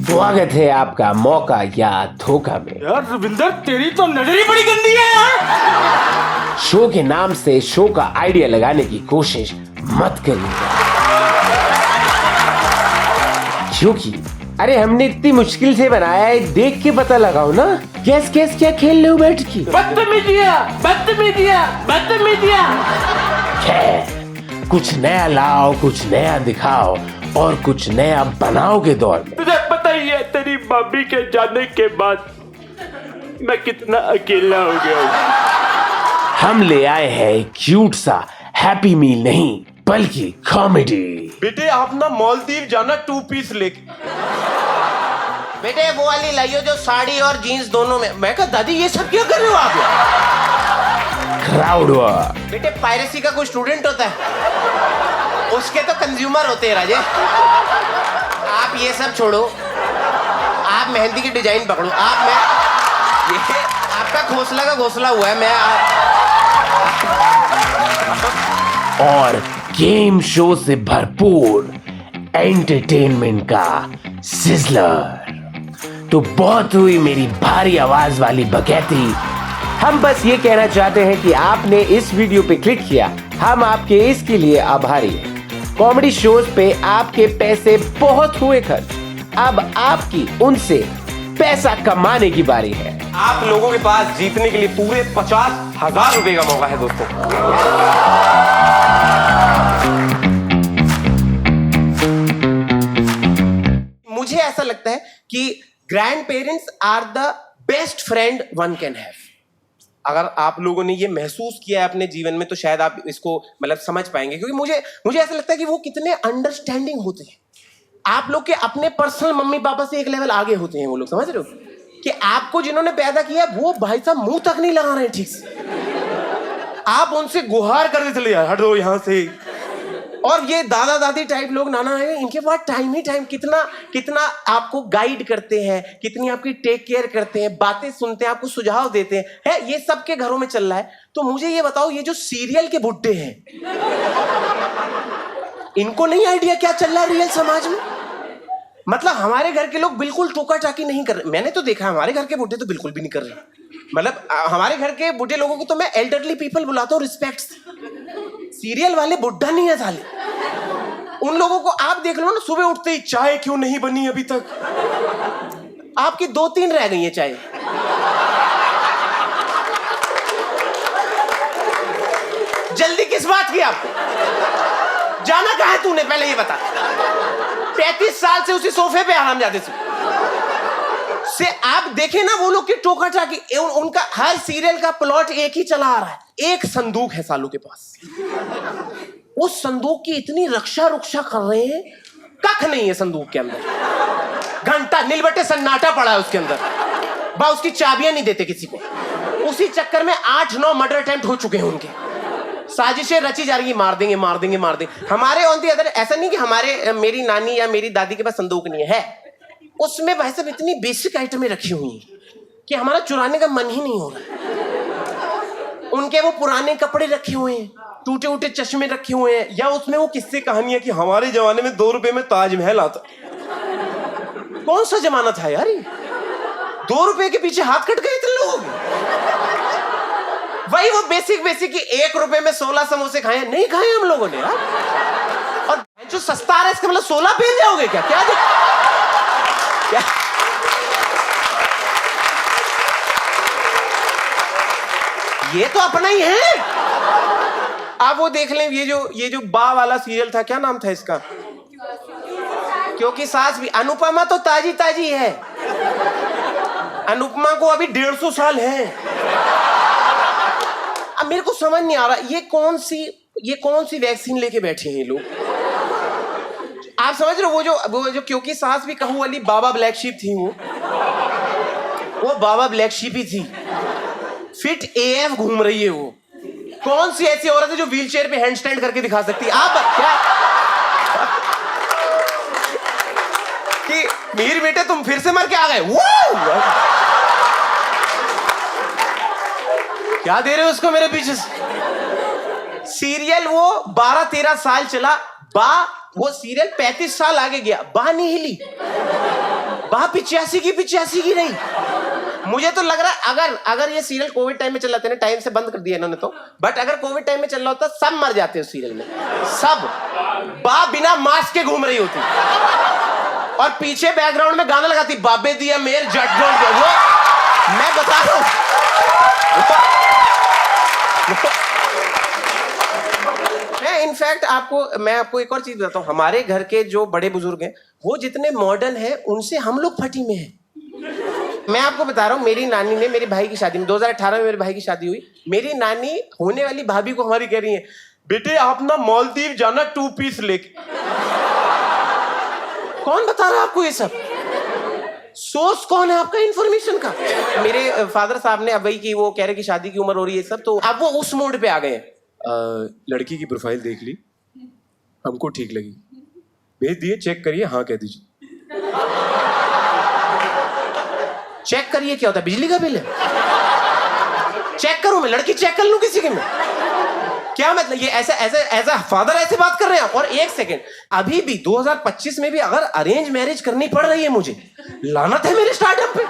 स्वागत है आपका मौका या धोखा में। यार रविंदर तेरी तो नजर ही बड़ी गंदी है यार। शो के नाम से शो का आइडिया लगाने की कोशिश मत करिए, क्योंकि अरे हमने इतनी मुश्किल से बनाया है, देख के पता लगाओ ना। कैस कैस क्या खेल रहे हो बैठ के? बदतमीजिया बदतमीजिया बदतमीजिया। खैर, कुछ नया लाओ, कुछ नया दिखाओ और कुछ नया बनाओ के दौर में। तुझे पता ही है तेरी भाभी के जाने के बाद मैं कितना अकेला हो गया हूँ। हम ले आए हैं क्यूट सा हैप्पी मील नहीं बल्कि कॉमेडी। बेटे आप ना मालदीव जाना 2 पीस लेके। बेटे वो वाली लाइयो जो साड़ी और जीन्स दोनों में। मैं कहा दादी ये सब क्या कर रहे हो आप? Crowd work. बेटे पायरेसी का कोई स्टूडेंट होता है, उसके तो कंज्यूमर होते हैं राजे। आप ये सब छोड़ो, आप मेहंदी की डिजाइन पकड़ो। ये आपका घोंसला का घोंसला हुआ है। और गेम शो से भरपूर एंटरटेनमेंट का सिजलर। तो बहुत हुई मेरी भारी आवाज वाली बकैती। हम बस ये कहना चाहते हैं कि आपने इस वीडियो पे क्लिक किया, हम आपके इसके लिए आभारी हैं। कॉमेडी शोज पे आपके पैसे बहुत हुए खर्च, अब आपकी उनसे पैसा कमाने की बारी है। आप लोगों के पास जीतने के लिए पूरे 50,000 रुपए का मौका है दोस्तों। मुझे ऐसा लगता है कि grandparents are the best friend one can have. अगर आप लोगों ने ये महसूस किया है अपने जीवन में तो शायद आप इसको मतलब समझ पाएंगे, क्योंकि मुझे ऐसा लगता है कि वो कितने अंडरस्टैंडिंग होते हैं। आप लोग के अपने पर्सनल मम्मी पापा से एक लेवल आगे होते हैं वो लोग, समझ रहे हो? कि आपको जिन्होंने पैदा किया वो भाई साहब मुंह तक नहीं लगा रहे ठीक से, आप उनसे गुहार करते चले जाए हटो यहां से। और ये दादा दादी टाइप लोग नाना है, इनके पास टाइम ही टाइम, कितना आपको गाइड करते हैं, कितनी आपकी टेक केयर करते हैं, बातें सुनते हैं, आपको सुझाव देते हैं, ये सबके घरों में चल रहा है। तो मुझे ये बताओ, ये जो सीरियल के बुड्ढे हैं, इनको नहीं आइडिया क्या चल रहा है रियल समाज में? मतलब हमारे घर के लोग बिल्कुल टोका टाकी नहीं कर रहे। मैंने तो देखा हमारे घर के बुड्ढे तो बिल्कुल भी नहीं कर रहे। मतलब हमारे घर के बुड्ढे लोगों को तो मैं एल्डरली पीपल बुलाता हूँ रिस्पेक्ट से। सीरियल वाले बुड्ढा नहीं है साले। उन लोगों को आप देख लो ना, सुबह उठते ही चाय क्यों नहीं बनी अभी तक? आपकी 2-3 रह गई है चाय। जल्दी किस बात की आपको? जाना कहाँ है तूने पहले ये बता। 35 साल से उसी सोफे पे आराम जाते से आप देखे ना वो लोग की टोका टाकी, उनका हर सीरियल का प्लॉट एक ही चला आ रहा है। एक संदूक है सालों के पास, उस संदूक की इतनी रक्षा रुक्षा कर रहे हैं, कख नहीं है संदूक के अंदर। घंटा नीलबट्टे सन्नाटा पड़ा है उसके अंदर, बा उसकी चाबियां नहीं देते किसी को। उसी चक्कर में 8-9 मर्डर अटेम्प्ट हो चुके हैं उनके। साजिशें रची जा रही है, मार देंगे मार देंगे मार देंगे। हमारे ऑन दी अदर ऐसा नहीं कि हमारे मेरी नानी या मेरी दादी के पास संदूक नहीं है, उसमें भाई साहब इतनी बेसिक आइटमें रखी हुई हैं कि हमारा चुराने का मन ही नहीं हो रहा। उनके वो पुराने कपड़े रखे हुए हैं, टूटे उटे चश्मे रखे हुए हैं, या उसमें वो किस्से कहानियां कि हमारे जमाने में 2 रुपए में ताजमहल आता। कौन सा जमाना था यार ये? 2 रुपए के पीछे हाथ कट गए इतने लोग। वही वो बेसिक कि 1 रुपए में 16 समोसे खाए, नहीं खाए हम लोगों ने यार। और जो सस्ता आ रहा है इसका मतलब 16 फेल जाओगे क्या? क्या ये तो अपना ही है। आप वो देख लें, ये जो बा वाला सीरियल था, क्या नाम था इसका? क्योंकि सास भी। अनुपमा तो ताजी ताजी है, अनुपमा को अभी 150 साल है। अब मेरे को समझ नहीं आ रहा ये कौन सी वैक्सीन लेके बैठे हैं ये लोग। आप समझ रहे हो वो जो क्योंकि सास भी कहूं वाली बाबा ब्लैक शीप थी, वो बाबा ब्लैक शीप ही थी। फिट AF घूम रही है वो। कौन सी ऐसी औरत है जो व्हीलचेयर पे हैंडस्टैंड करके दिखा सकती है? आप क्या कि मीर बेटे तुम फिर से मर के आ गए? क्या दे रहे हो उसको मेरे पीछे से? सीरियल वो 12-13 साल चला, वो सीरियल 35 साल आगे गया, बा नहीं हिली। बा 85 की रही। मुझे तो लग रहा है अगर ये सीरियल कोविड टाइम में चल रहा था ना, टाइम से बंद कर दिया इन्होंने तो, बट अगर कोविड टाइम में चल रहा होता सब मर जाते उस सीरियल में, सब। बा बिना मास्क के घूम रही होती और पीछे बैकग्राउंड में गाना लगाती, बाबे दिया मेर जट जोड़ दो। वो मैं बता रहा हूं, इनफैक्ट मैं आपको एक और चीज बताता हूं, हमारे घर के जो बड़े बुजुर्ग हैं वो जितने मॉडर्न हैं उनसे हम लोग फटी में हैं। मैं आपको बता रहा हूं, मेरी नानी ने मेरे भाई की शादी में 2018 में मेरे भाई की शादी हुई, मेरी नानी होने वाली भाभी को हमारी कह रही है, बेटे आप ना मालदीव जाना 2 पीस लेके। कौन बता रहा है आपको ये सब? सोर्स कौन है आपका इंफॉर्मेशन का? मेरे फादर साहब ने अब वही की, वो कह रहे कि शादी की उम्र हो रही है सब, तो अब वो उस मोड पे आ गए। लड़की की प्रोफाइल देख ली, हमको ठीक लगी, भेज दिए, चेक करिए, हाँ कह दीजिए। चेक करिए क्या होता है? बिजली का बिल है? चेक करूं मैं? लड़की चेक कर लूं किसी की मैं? क्या मतलब? ये ऐसा फादर ऐसे बात कर रहे हैं? और एक सेकंड, अभी भी 2025 में भी अगर अरेंज मैरिज करनी पड़ रही है मुझे, लानत है मेरे स्टार्टअप पे।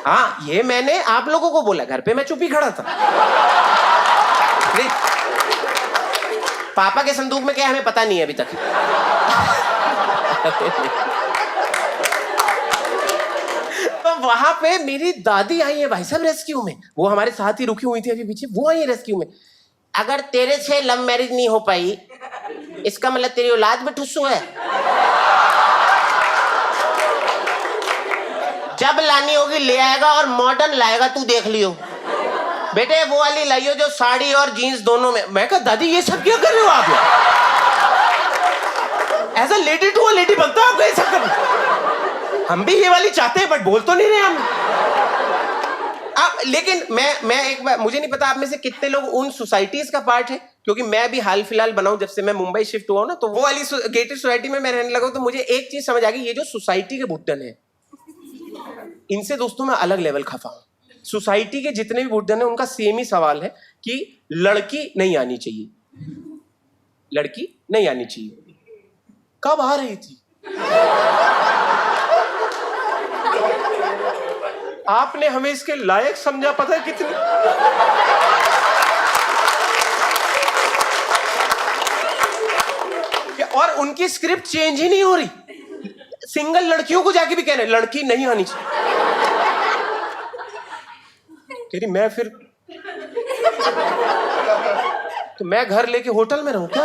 हाँ, ये मैंने आप लोगों को बोला, घर पे मैं चुप ही खड़ा था। पापा के संदूक में क्या हमें पता नहीं है अभी तक। तो वहां पे मेरी दादी आई है भाई साहब रेस्क्यू में, वो हमारे साथ ही रुकी हुई थी अभी पीछे, वो आई है रेस्क्यू में। अगर तेरे से लव मैरिज नहीं हो पाई, इसका मतलब तेरी औलाद में ठुस्सू है। जब लानी होगी ले आएगा, और मॉडर्न लाएगा, तू देख लियो बेटे, वो वाली लाइयो जो साड़ी और जीन्स दोनों में। मैं कहा दादी ये सब क्या कर रहे हो आप? As a lady to a lady बनता है आपको ये सब करना? हम भी ये वाली चाहते हैं बट बोल तो नहीं रहे हम। अब लेकिन मैं एक बार, मुझे नहीं पता आप में से कितने लोग उन सोसाइटीज का पार्ट है, क्योंकि मैं भी हाल फिलहाल बनाऊं, जब से मैं मुंबई शिफ्ट हुआ हूं ना, तो वो वाली गेटेड सोसाइटी में मैं रहने लगा हूं, तो मुझे एक चीज समझ आ गई, ये जो सोसाइटी के बुड्ढन है, इनसे दोस्तों मैं अलग लेवल खफा हूं। सोसाइटी के जितने भी बुड्ढन है उनका सेम ही सवाल है कि लड़की नहीं आनी चाहिए, लड़की नहीं आनी चाहिए। कब आ रही थी? आपने हमें इसके लायक समझा, पता है कितनी? और उनकी स्क्रिप्ट चेंज ही नहीं हो रही। सिंगल लड़कियों को जाके भी कह रहे लड़की नहीं आनी चाहिए। कह रही मैं फिर तो मैं घर लेके होटल में रहूं क्या?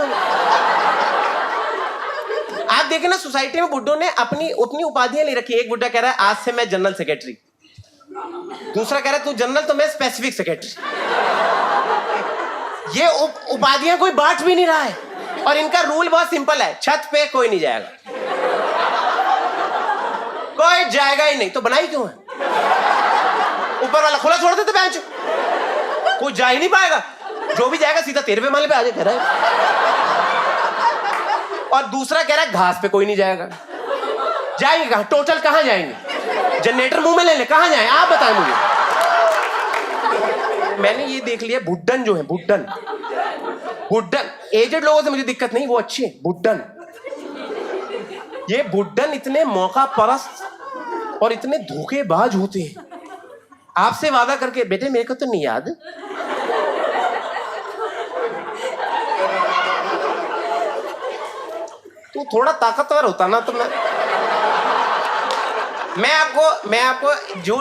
आप देखें ना, सोसाइटी में बुड्ढों ने अपनी उपाधियां ले रखी है। एक बुड्ढा कह रहा है आज से मैं जनरल सेक्रेटरी, दूसरा कह रहा है तू जनरल तो मैं स्पेसिफिक सेक्रेटरी। ये उपाधियां कोई बांट भी नहीं रहा है, और इनका रूल बहुत सिंपल है, छत पे कोई नहीं जाएगा, कोई जाएगा ही नहीं, तो बनाई क्यों है? ऊपर वाला खुला छोड़ देते बेंच, कोई जा ही नहीं पाएगा, जो भी जाएगा सीधा 13वें माले पे आ जाए कह रहा है। और दूसरा कह रहा है घास पे कोई नहीं जाएगा। जाएंगे कहां? टोटल कहां जाएंगे? जनरेटर मुंह में ले ले, कहां जाए आप बताएं मुझे। मैंने ये देख लिया, बुड्ढन जो है, बुड्ढन एजेड लोगों से मुझे दिक्कत नहीं, वो अच्छे बुड्ढन। ये बुड्ढन इतने मौका परस्त और इतने धोखेबाज होते हैं। आपसे वादा करके बेटे मेरे को तो नहीं याद, तू थोड़ा ताकतवर होता ना तो मैं आपको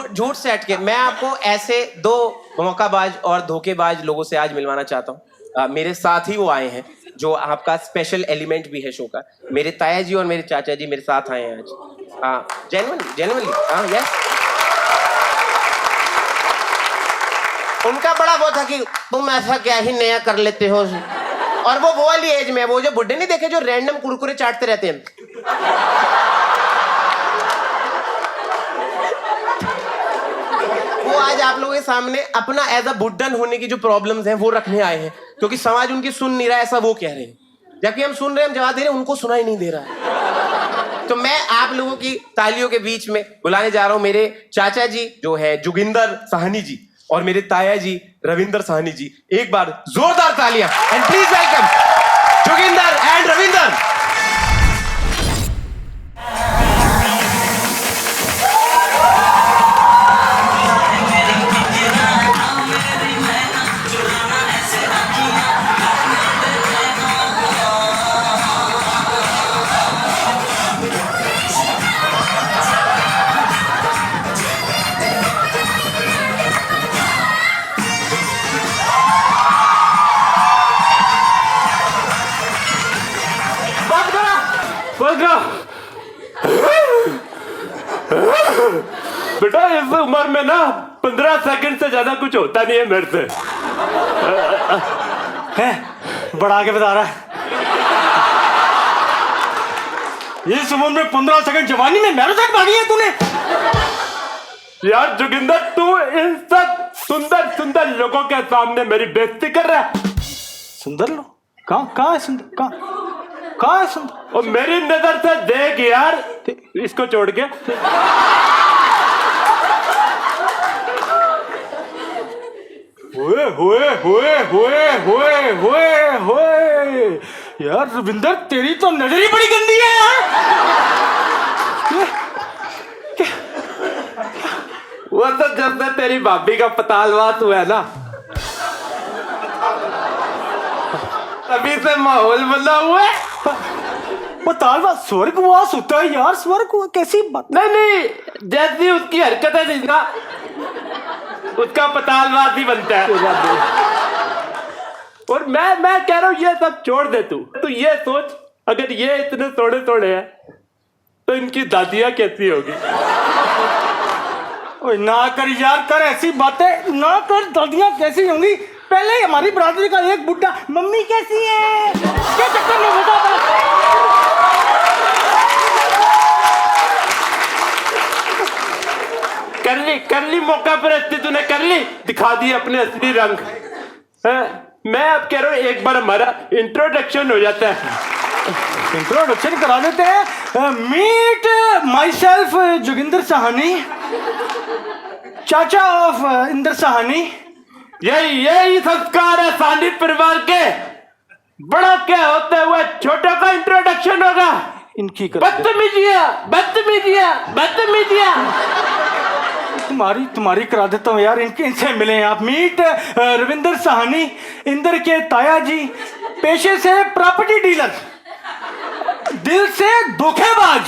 झूठ से हटके मैं आपको ऐसे 2 मौकाबाज और धोखेबाज लोगों से आज मिलवाना चाहता हूँ। मेरे साथ ही वो आए हैं, जो आपका स्पेशल एलिमेंट भी है शो का। मेरे ताया जी और मेरे चाचा जी मेरे साथ आए हैं आज। हाँ, जेन्युइनली हाँ, यस। उनका बड़ा वो था कि तुम ऐसा क्या ही नया कर लेते हो, और वो वाली एज में, वो जो बुड्ढे नहीं देखे जो रैंडम कुरकुरे चाटते रहते हैं, वो आज आप लोगों के सामने अपना एज अ बुड्ढन होने की जो प्रॉब्लम्स हैं वो रखने आए हैं, क्योंकि समाज उनकी सुन नहीं रहा है, ऐसा वो कह रहे हैं। जबकि हम सुन रहे हैं, हम जवाब दे रहे हैं, उनको सुनाई नहीं दे रहा है। तो मैं आप लोगों की तालियों के बीच में बुलाने जा रहा हूं मेरे चाचा जी जो है जोगिंदर साहनी जी, और मेरे ताया जी रविंदर साहनी जी। एक बार जोरदार तालियां, and please welcome Joginder and Ravinder. बेटा इस उम्र में ना 15 सेकंड से ज्यादा कुछ होता नहीं है मेरे से। है बढ़ा के बता रहा है। इस उम्र में 15 सेकंड जवानी में मैराथन भागी है तूने। यार जोगिंदर, तू इन सब सुंदर सुंदर लोगों के सामने मेरी बेइज्जती कर रहा है। सुंदर लो कहाँ है सुंदर, कहाँ है सुंदर? और मेरी नजर से देख यार, इसको छोड़ के। होए यार रविंदर, तेरी तो नजर ही बड़ी गंदी है यार। वो तो जब से तेरी भाभी का पतालवास हुआ है ना, तभी से माहौल बदला हुआ है। पतालवास स्वर्गवास होता है यार, स्वर्ग कैसी बात। नहीं, जैसी उसकी हरकतें थी ना, उसका पतालवास ही बनता है। और मैं कह रहा हूं ये सब छोड़ दे तू ये सोच, अगर ये इतने थोड़े थोड़े हैं तो इनकी दादियां कैसी होगी। ओए ना कर यार, कर ऐसी बातें ना कर। दादियां कैसी होंगी? पहले ही हमारी बरादरी का एक बुड्ढा मम्मी कैसी है क्या चक्कर में बता था। कर ली मौका पर अस्ती तूने कर ली, दिखा दी अपने असली रंग। मैं अब कह रहा हूँ एक बार हमारा इंट्रोडक्शन हो जाता है। इंट्रोडक्शन करा देते हैं। Meet myself Joginder Sahni, chacha of Inder Sahni. यही संस्कार है साहनी परिवार के। बड़ा क्या होता हुआ छोटा का इंट्रोडक्शन होगा। इनकी बदतमीजिया तुम्हारी करा देता हूँ यार। इनसे मिले आप। मीट रविंदर साहनी, इंदर के ताया जी, पेशे से प्रॉपर्टी डीलर, दिल से धोखेबाज।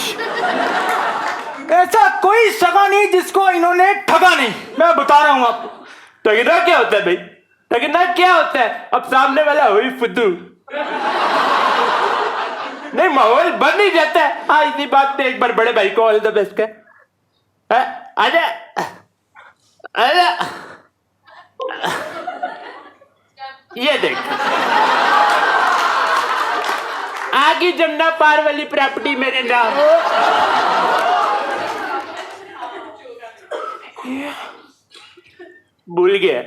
ऐसा कोई सगा नहीं जिसको इन्होंने ठगा नहीं। मैं बता रहा हूँ आपको। ठगना क्या होता है भाई? ठगना क्या होता है? अब सामने वाला हुई फुद्दू नहीं, माहौल बन ही जाता है। हाँ, इसी बात पे एक बार बड़े भाई को ऑल द बेस्ट का। आजा ये देख, आगे जमुना पार वाली प्रॉपर्टी मेरे नाम। भूल गया।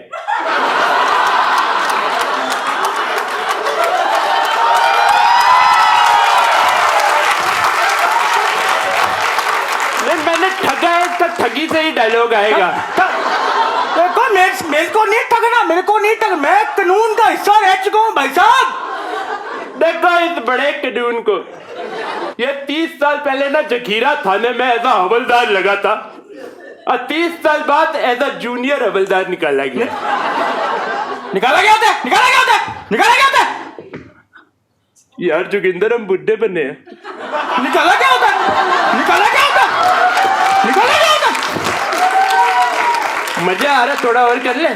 मैंने ठगा है, तो ठगी से ही डायलॉग आएगा। मेरे को नहीं ठगना, मेरे को नहीं ठग। मैं कानून का हिस्सा रह चुका हूँ भाई साहब। देखो इस बड़े कानून को, ये 30 साल पहले ना जखीरा थाने में एज हवलदार लगा था, और 30 साल बाद एज जूनियर हवलदार निकाला गया। निकाला गया था यार जोगिंदर, हम बुढ़े बने हैं। निकाला क्या होता? मजा आ रहा, थोड़ा और कर ले।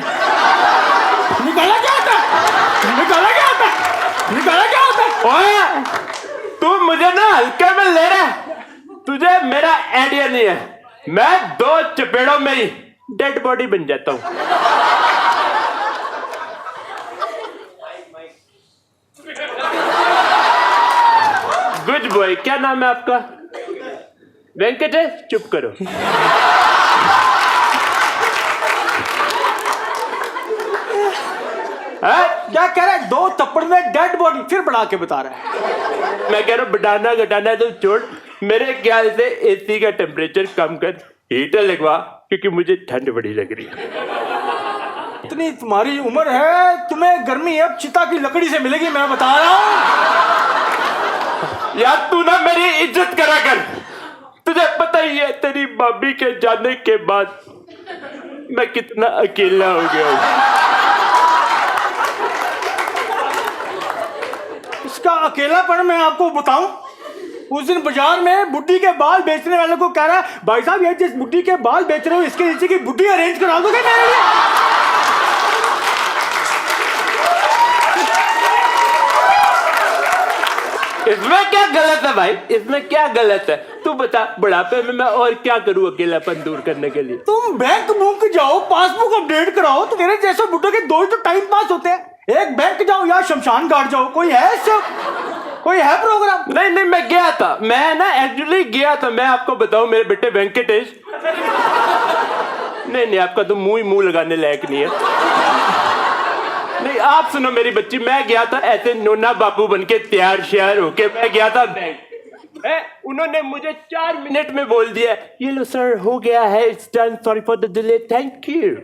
निकाला क्या होता? ओए, तू मुझे ना हल्के में ले रहा है। तुझे मेरा आइडिया नहीं है। मैं 2 चपेड़ों में ही डेड बॉडी बन जाता हूं। Good boy. क्या नाम है आपका? वेंकटेश। चुप करो। क्या कह रहा है? 2 थप्पड़ में डेड बॉडी, फिर बढ़ा के बता रहा है। मैं कह रहा हूँ बढ़ाना घटाना तो छोड़, मेरे ख्याल से एसी का टेम्परेचर कम कर, हीटर लगवा, क्योंकि मुझे ठंड बड़ी लग रही है। इतनी तुम्हारी उम्र है, तुम्हें गर्मी अब चिता की लकड़ी से मिलेगी, मैं बता रहा हूँ। यार तू ना मेरी इज्जत करा कर। तुझे पता ही है तेरी भाभी के जाने के बाद मैं कितना अकेला हो गया हूँ। इसका अकेलापन मैं आपको बताऊं। उस दिन बाजार में बुड्ढी के बाल बेचने वाले को कह रहा है, भाई साहब ये जिस बुड्ढी के बाल बेच रहे हो इसके नीचे की बुड्ढी अरेंज करा दोगे मेरे लिए? इसमें क्या गलत है भाई, इसमें क्या गलत है? तू बता, बुढ़ापे में मैं और क्या करूं अकेलापन दूर करने के लिए? तुम बैंक बुक जाओ, पासबुक अपडेट कराओ, तो मेरे जैसे बुढ़ों के दो ही तो टाइम पास होते हैं। एक बैंक जाओ या शमशान घाट जाओ, कोई है कोई है प्रोग्राम? नहीं नहीं, मैं गया था, मैं ना एक्चुअली गया था। मैं आपको बताऊं मेरे बेटे वेंकटेश, नहीं आपका तो मुंह ही मुंह लगाने लायक नहीं है। नहीं आप सुनो मेरी बच्ची, मैं गया था ऐसे नोना बाबू बन के तैयार श्यार होके मैं गया था बैंक। उन्होंने मुझे 4 मिनट में बोल दिया, ये लो सर हो गया है, it's done, sorry for the delay, thank you.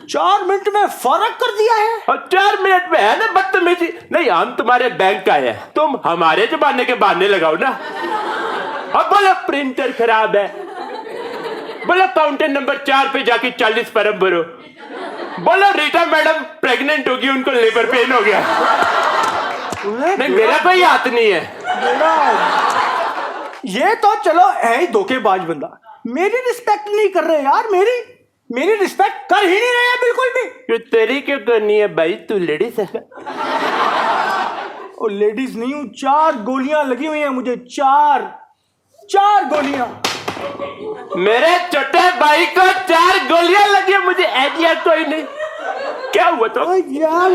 4 minute में फर्क कर दिया है। और 4 मिनट में है ना बदतमीजी। नहीं हम तुम्हारे बैंक का है, तुम हमारे जमाने के बहाने लगाओ ना। अब बोलो प्रिंटर खराब है, बोलो काउंटर नंबर 4 पे जाके 40 फॉर्म भरो, बोलो रीटा मैडम प्रेग्नेंट होगी, उनको लेबर पेन हो गया। नहीं मेरा कोई हाथ नहीं है। ये तो चलो है ही धोखेबाज बंदा, मेरी रिस्पेक्ट नहीं कर रहे यार, मेरी रिस्पेक्ट कर ही नहीं रहे हैं बिल्कुल भी। क्यों तेरी क्यों करनी है भाई, तू लेडीज है। और लेडीज नहीं हूं, 4 गोलियां लगी हुई हैं मुझे, 4 गोलियां। मेरे छोटे भाई को 4 गोलियां लगी, मुझे आइडिया कोई नहीं। क्या हुआ था यार,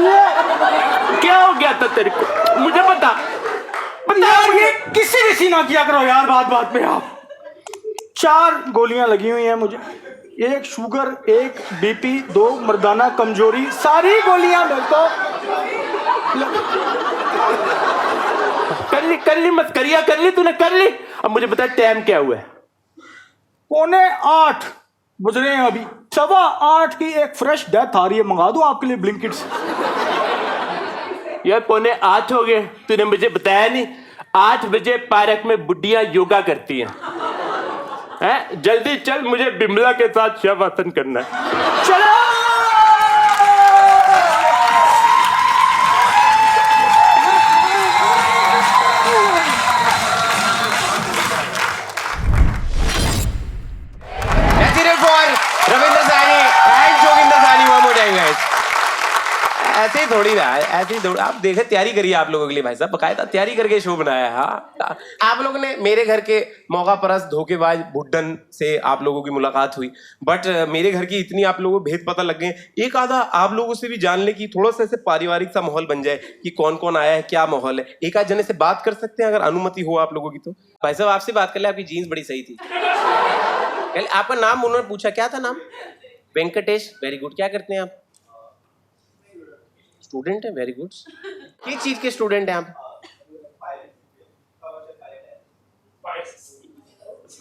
क्या हो गया था तेरे को, मुझे बता यार ये किसी ना किया करो यार, बात पे आप। 4 गोलियां लगी हुई हैं मुझे, 1 शुगर, 1 बीपी, 2 मर्दाना कमजोरी, सारी गोलियां मेरे को। कर ली मस्करिया कर ली तूने, कर ली। अब मुझे बता टाइम क्या हुआ है? 7:45 बज रहे हैं अभी, 7:15 की एक फ्रेश डेथ आ रही है, मंगा दूं आपके लिए ब्लिंकिट से? यार 7:45 हो गए, तूने मुझे बताया नहीं। 8 बजे पार्क में बुढ़ियां योगा करती हैं। जल्दी चल, मुझे बिमला के साथ शवासन करना है। चलो रविंद्र साहनी एंड जोगिंदर साहनी हुआ मोड़ेंगे। ऐसे ही थोड़ी रहा है, ऐसे ही थोड़ी। आप देखे तैयारी करिए आप लोगों के लिए भाई साहब, बकायदा तैयारी करके शो बनाया है। हाँ आप लोगों ने मेरे घर के मौका परस्त धोखेबाज बुड्ढन से आप लोगों की मुलाकात हुई, बट मेरे घर की इतनी आप लोगों को भेद पता लग गए, एक आधा आप लोगों से भी जान ले कि थोड़ा सा ऐसे पारिवारिक सा माहौल बन जाए कि कौन कौन आया है, क्या माहौल है। एक आध जने से बात कर सकते हैं अगर अनुमति हो आप लोगों की तो? भाई साहब आपसे बात कर ले, आपकी जीन्स बड़ी सही थी। आपका नाम उन्होंने पूछा, क्या था नाम? Venkatesh, very good. क्या करते हैं आप? स्टूडेंट है, वेरी गुड। किस चीज के स्टूडेंट हैं आप?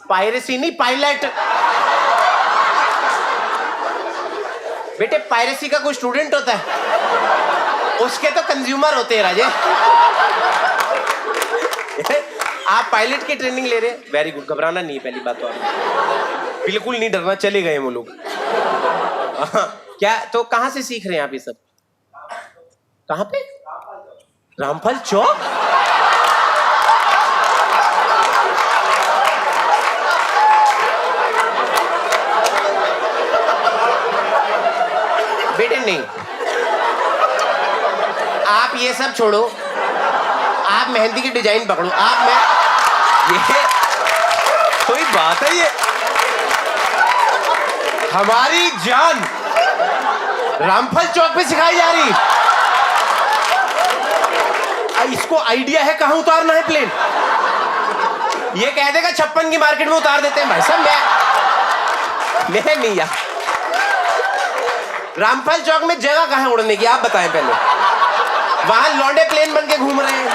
पायरेसी नहीं, पायलट। बेटे पायरेसी का कोई स्टूडेंट होता है? उसके तो कंज्यूमर होते हैं राजे। आप पायलट की ट्रेनिंग ले रहे हैं, वेरी गुड। घबराना नहीं है पहली बात तो, आप बिल्कुल नहीं डरना, चले गए वो लोग। क्या तो कहां से सीख रहे हैं आप ये सब? कहां पे? रामफल चौक? बेटे नहीं, आप ये सब छोड़ो, आप मेहंदी की डिजाइन पकड़ो। आप ये कोई बात है? ये हमारी जान रामफल चौक पे सिखाई जा रही। इसको आइडिया है कहां उतारना है प्लेन। ये कह देगा 56 की मार्केट में उतार देते हैं। भाई साहब मैं नहीं यार, रामफल चौक में जगह कहां है उड़ने की आप बताएं पहले। वहां लौंडे प्लेन बन के घूम रहे हैं।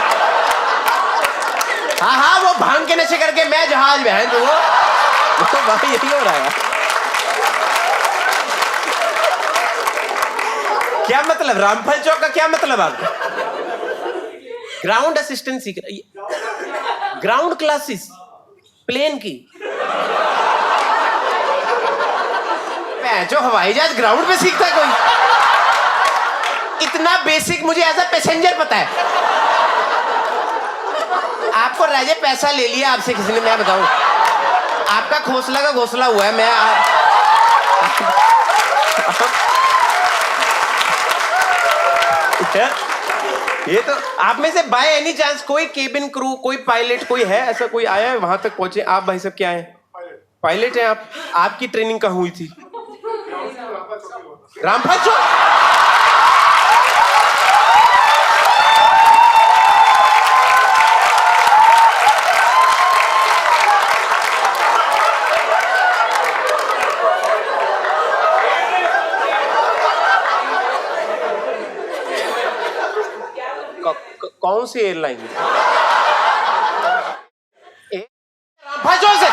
हाँ वो भांग के नशे करके मैं जहाज में है, तो वो वहां यही हो रहा है। क्या मतलब रामफल चौक का, क्या मतलब आपका? ग्राउंड असिस्टेंट सीख रही, ग्राउंड क्लासेस प्लेन की। जो हवाई जहाज ग्राउंड पे सीखता है कोई? इतना बेसिक मुझे एज अ पैसेंजर पता है। आपको राजे पैसा ले लिया आपसे किसी ने, मैं बताऊं आपका घोंसला का घोंसला हुआ है। मैं ये तो आप में से बाय एनी चांस कोई केबिन क्रू, कोई पायलट, कोई है ऐसा, कोई आया है वहां तक पहुंचे? आप भाई साहब क्या हैं? पायलट हैं आप? आपकी ट्रेनिंग कहाँ हुई थी? रामफल चौक। कौन सी एयरलाइन? रामफल चौक से।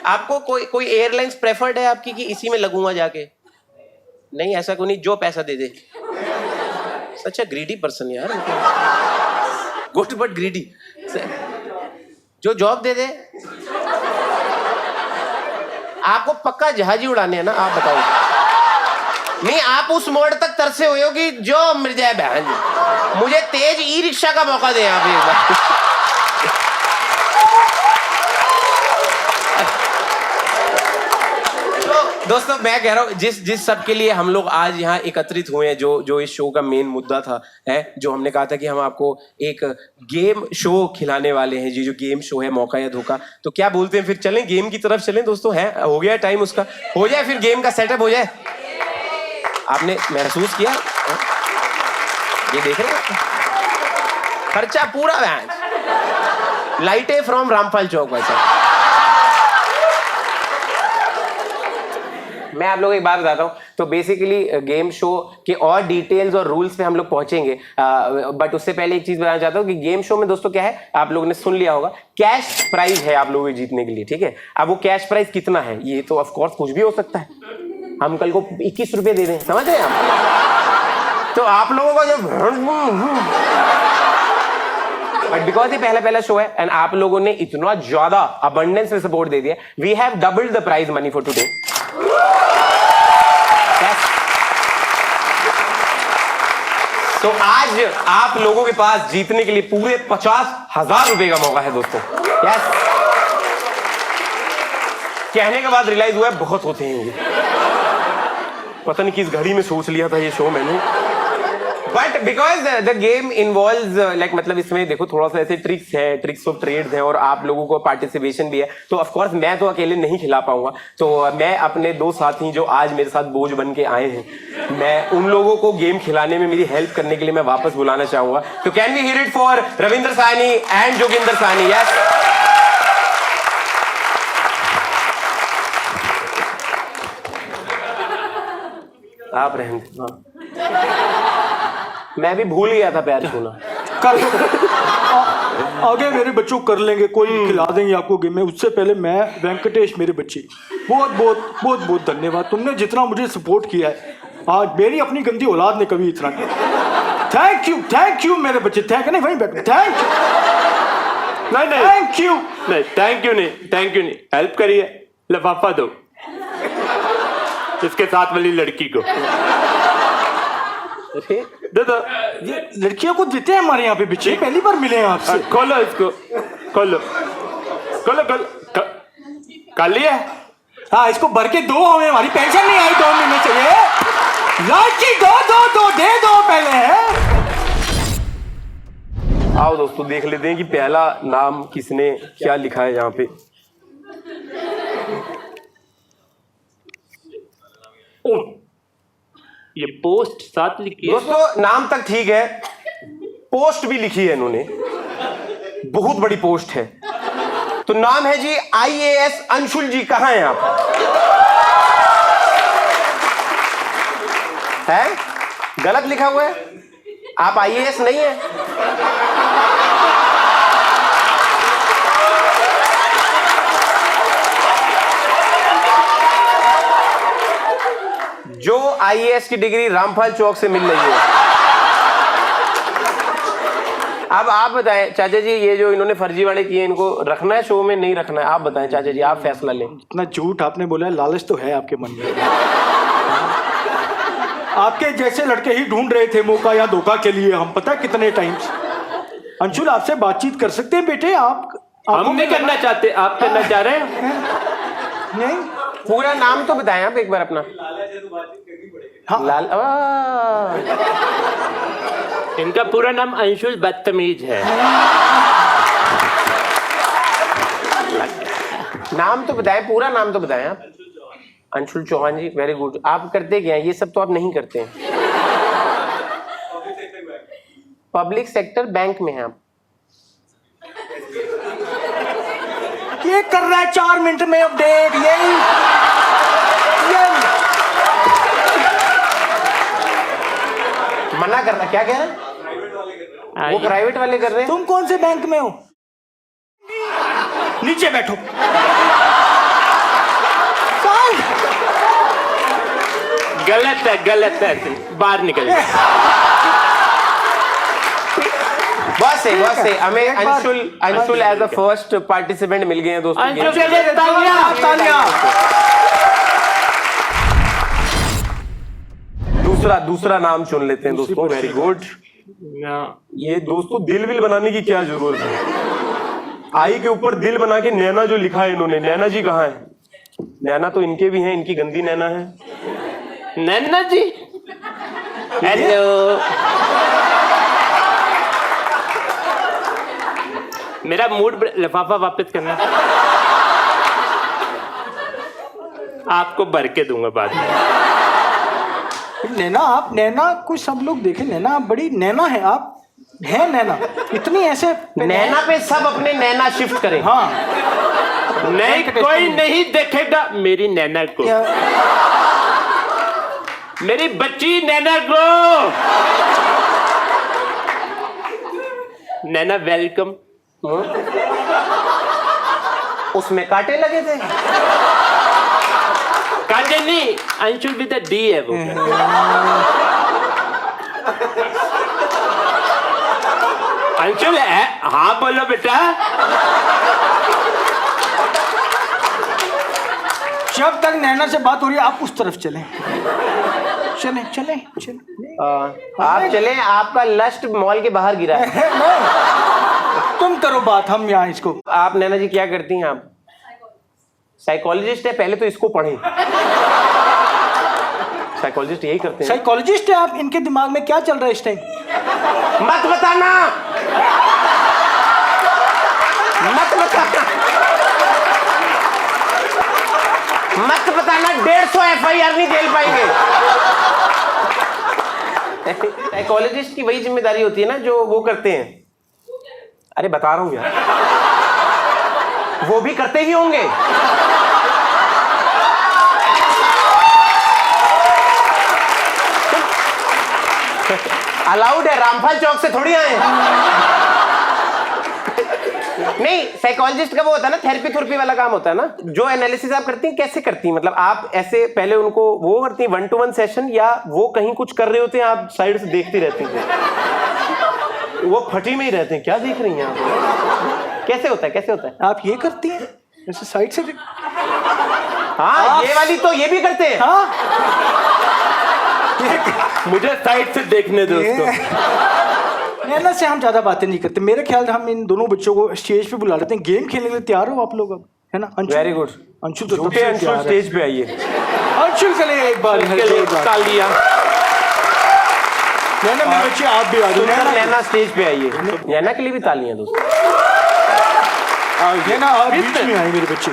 आपको कोई एयरलाइंस प्रेफर्ड है आपकी कि इसी में लगूंगा जाके? नहीं, ऐसा कोई नहीं, जो पैसा दे दे। सच अ ग्रीडी पर्सन यार, गुड बट ग्रीडी। जो जॉब दे दे। आपको पक्का जहाज ही उड़ाने हैं ना? आप बताओ। नहीं, आप उस मोड़ तक तरसे हुए हो कि जो मिल जाए बहन। मुझे तेज ई रिक्शा का मौका दे आप एक बार। दोस्तों मैं कह रहा हूँ जिस सब के लिए हम लोग आज यहाँ एकत्रित हुए हैं, जो इस शो का मेन मुद्दा था, है जो हमने कहा था कि हम आपको एक गेम शो खिलाने वाले हैं। जी जो गेम शो है मौका या धोखा, तो क्या बोलते हैं फिर चलें गेम की तरफ चलें दोस्तों? है हो गया टाइम उसका, हो जाए फिर गेम का सेटअप हो जाए। आपने महसूस किया? ये देख रहे हैं खर्चा पूरा वैन, लाइटें फ्रॉम रामफल चौक। वैसा मैं आप लोगों को एक बात बताता हूँ। तो बेसिकली गेम शो के और डिटेल्स और रूल्स पे हम लोग पहुंचेंगे, बट उससे पहले एक चीज बताना चाहता हूँ कि गेम शो में दोस्तों क्या है, आप लोगों ने सुन लिया होगा, कैश प्राइज है आप लोगों को जीतने के लिए, ठीक है? अब वो कैश प्राइज कितना है, ये तो ऑफ कोर्स कुछ भी हो सकता है। हम कल को 21 रुपए दे दें, समझ रहे हैं आप? तो आप लोगों का जब बट बिकॉज ये पहला शो है एंड आप लोगों ने इतना ज्यादा अबंडेंस में सपोर्ट दे दिया, we have doubled the prize money for today. तो आज आप लोगों के पास जीतने के लिए पूरे 50,000 रुपए का मौका है दोस्तों। यस, कहने के बाद रियलाइज हुआ है बहुत होते हैं ये, पता नहीं किस घड़ी में सोच लिया था ये शो मैंने। But because the game involves like, मतलब इसमें देखो थोड़ा सा ऐसे ट्रिक्स है, ट्रिक्स ऑफ ट्रेड्स हैं और आप लोगों को पार्टिसिपेशन भी है। तो ऑफ कोर्स मैं तो अकेले नहीं खिला पाऊंगा, तो मैं अपने दो साथी जो आज मेरे साथ बोझ बन के आए हैं, मैं उन लोगों को गेम खिलाने में मेरी हेल्प करने के लिए मैं वापस बुलाना चाहूंगा। तो can we hear it for Ravindra Sahni and Joginder Sahni? Yes, आप रहें। मैं भी भूल गया था पैर छूना। कर आगे मेरे बच्चों कर लेंगे, कोई खिला देंगे आपको गेम में। उससे पहले मैं वेंकटेश, मेरे बच्चे बहुत बहुत बहुत बहुत धन्यवाद, तुमने जितना मुझे सपोर्ट किया है आज मेरी अपनी गंदी औलाद ने कभी इतना नहीं। थैंक यू मेरे बच्चे, थैंक नहीं भाई, थैंक यू। नहीं थैंक यू नहीं, थैंक यू नहीं, हेल्प करिए, लिफाफा दो इसके साथ वाली लड़की को दे दो। ये लड़कियों को देते हैं हमारे यहाँ पे बच्चे, पहली बार मिले हैं आपसे। खोलो इसको, खोलो खोलो खोलो, कर लिया? हाँ, इसको भर के दो, हमें हमारी पेंशन नहीं आई 2 महीने चाहिए। लाठी दो दे दो पहले है। आओ दोस्तों देख लेते हैं कि पहला नाम किसने क्या लिखा है यहाँ पे। ये पोस्ट साथ लिखी है दोस्तों, नाम तक ठीक है, पोस्ट भी लिखी है इन्होंने, बहुत बड़ी पोस्ट है। तो नाम है जी IAS अंशुल जी। कहां हैं आप? है गलत लिखा हुआ है, आप IAS नहीं है। जो IAS की डिग्री रामफल चौक से मिल रही है। अब आप बताएं चाचा जी, ये जो इन्होंने फर्जीवाड़े किए, इनको रखना है शो में, नहीं रखना है? आप बताएं चाचा जी, आप फैसला लें। इतना झूठ आपने बोला है, लालच तो है आपके मन में। आपके जैसे लड़के ही ढूंढ रहे थे मौका या धोखा के लिए, हम पता है कितने टाइम से। अंशुल आपसे बातचीत कर सकते हैं बेटे? आप हम नहीं करना चाहते, आप करना चाह रहे हैं? नहीं पूरा नाम तो बताएं आप एक बार अपना। हाँ। लाल इनका पूरा नाम अंशुल बदतमीज है। नाम तो बताएं, पूरा नाम तो बताएं आप। अंशुल चौहान जी, वेरी गुड। आप करते क्या हैं? ये सब तो आप नहीं करते हैं। पब्लिक सेक्टर बैंक में हैं आप। ये कर रहा है 4 मिनट में अपडेट, यही मना कर रहा, क्या कह रहा है? वो प्राइवेट वाले कर रहे हैं। तुम कौन से बैंक में हो? नीचे बैठो। गलत है, बाहर निकल। बस है हमें Anshul as a first participant मिल गए हैं दोस्तों। अंशुल के लिए तालियां। दूसरा नाम चुन लेते हैं दोस्तों। Very good. ये दोस्तों दिल विल बनाने की क्या जरूरत है? आई के ऊपर दिल बना के नैना जो लिखा है इन्होंने, नैना जी कहाँ है? नैना तो इनके भी हैं, इनकी गंदी नैना है। नैना जी, हेलो। मेरा मूड लिफाफा वापस करना। आपको भर के दूंगा बाद में। नैना, आप नैना को सब लोग देखे, नैना आप बड़ी नैना है, आप है नैना इतनी ऐसे। नैना पे सब अपने नैना शिफ्ट करें। हाँ, नहीं, कोई नहीं देखेगा मेरी नैना को, मेरी बच्ची नैना को। नैना वेलकम। उसमें कांटे लगे थे। कांटे नहीं, अंशुल भी तो डी है वो। अंशुल है, हाँ बोलो बेटा। जब तक नैना से बात हो रही है आप उस तरफ चलें। चले आप चले, आपका लस्ट मॉल के बाहर गिरा है। तुम करो बात, हम यहाँ इसको। आप नैना जी क्या करती हैं? आप साइकोलॉजिस्ट है, पहले तो इसको पढ़ें। साइकोलॉजिस्ट यही करते हैं। साइकोलॉजिस्ट है आप, इनके दिमाग में क्या चल रहा है इस टाइम? मत बताना। 150 FIR नहीं झेल पाएंगे। साइकोलॉजिस्ट की वही जिम्मेदारी होती है ना जो वो करते हैं। अरे बता रहा हूं यार, वो भी करते ही होंगे। अलाउड है, रामफल चौक से थोड़ी आए। नहीं, साइकोलॉजिस्ट का वो होता है ना, थेरेपी वाला काम होता है ना। जो एनालिसिस आप करती हैं कैसे करती हैं? मतलब आप ऐसे पहले उनको वो करती हैं 1-to-1 सेशन, या वो कहीं कुछ कर रहे होते हैं आप साइड से देखती रहती हैं? वो फटी में ही रहते हैं, क्या देख रही हैं आप? कैसे होता है? आप ये करती हैं ऐसे साइड से? हाँ, ये वाली तो ये भी करते हैं। हाँ, मुझे साइड से देखने दो उसको। नैना से हम ज्यादा बातें नहीं करते। मेरे ख्याल से हम इन दोनों बच्चों को स्टेज पे बुला लेते हैं। गेम खेलने के लिए तैयार हो आप लोग अब, है ना? Very good. अंशुल तो झूठे अंशुल स्टेज पे आइए। अंशुल के लिए एक बार तालियां। नैना मेरे बच्चे आप भी आ जाओ। नैना स्टेज पे आइए। नैना के लिए भी तालियां दोस्तों। नैना आप बीच में आए मेरे बच्चे।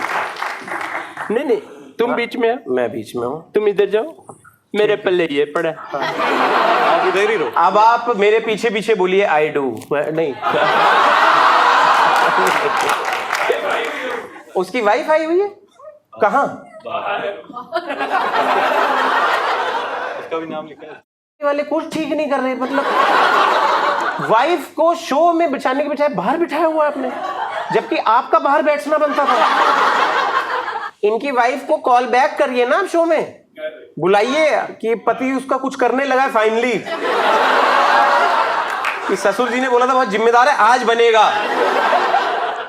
नहीं, तुम बीच में हो, मैं बीच में हूँ। तुम इधर जाओ, मेरे पल्ले ये पड़ा। आप इधर ही रहो। अब आप मेरे पीछे बोलिए आई डू। नहीं, उसकी वाइफ आई हुई है कहाँ? उसका भी नाम लिखा है। वाले कुछ ठीक नहीं कर रहे। मतलब वाइफ को शो में बिठाने के बजाय बाहर बिठाया हुआ है आपने, जबकि आपका बाहर बैठना बनता था। इनकी वाइफ को कॉल बैक करिए ना आप शो में, बुलाइए कि पति उसका कुछ करने लगा फाइनली, कि ससुर जी ने बोला था बहुत जिम्मेदार है, आज बनेगा।